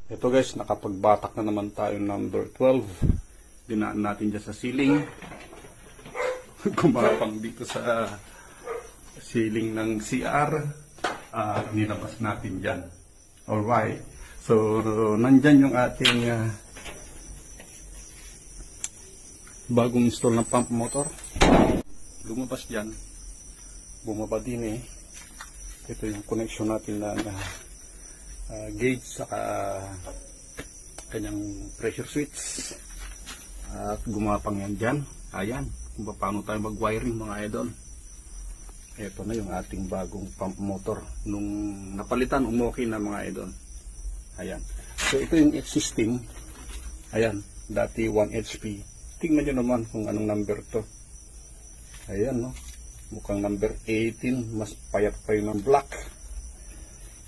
Ito guys, nakapagbatak na naman tayo number 12. Dinaan natin dyan sa ceiling. Gumapang dito sa ceiling ng CR. Nilabas natin dyan. Alright. So, nandyan yung ating bagong install ng pump motor. Lumabas dyan. Bumaba din eh. Ito yung connection natin na gauge saka kanyang pressure switch. At gumapang yan dyan. Ayan. Kung paano tayo mag-wiring mga idol. Ito na yung ating bagong pump motor. Nung napalitan, umokay na mga idol. Ayan. So ito yung existing. Ayan. Dati 1 HP. Tingnan nyo naman kung anong number to. Ayan no. Mukhang number 18. Mas payat pa yun ng black.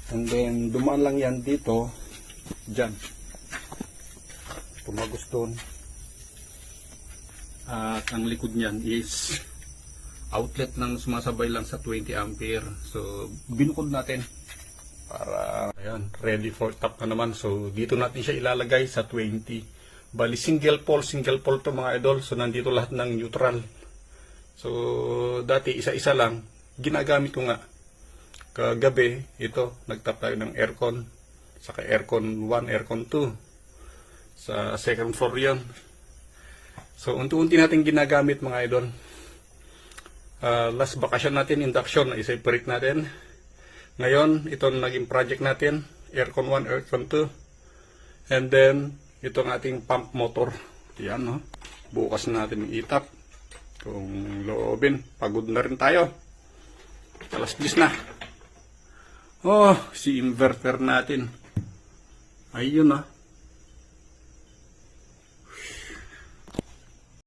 And then dumaan lang yan dito. Dyan. Tumagos doon. At ang likod niyan is outlet ng sumasabay lang sa 20 ampere. So binukod natin para ayan, ready for tap na naman. So dito natin siya ilalagay sa 20. Bali single pole to mga idol. So nandito lahat ng neutral. So dati isa-isa lang. Ginagamit ko nga. Kagabi ito nagtap tayo ng aircon. Saka aircon 1, aircon 2. Sa second floor yan. So unti-unti natin ginagamit mga idol. Last vacation natin, induction, i-separate natin. Ngayon, ito naging project natin, aircon 1, aircon 2. And then, ito ang ating pump motor. Yan, no? Bukas natin yung itap. Kung loobin, pagod na rin tayo. Alas 10 na. Oh, si inverter natin. Ayun, ah.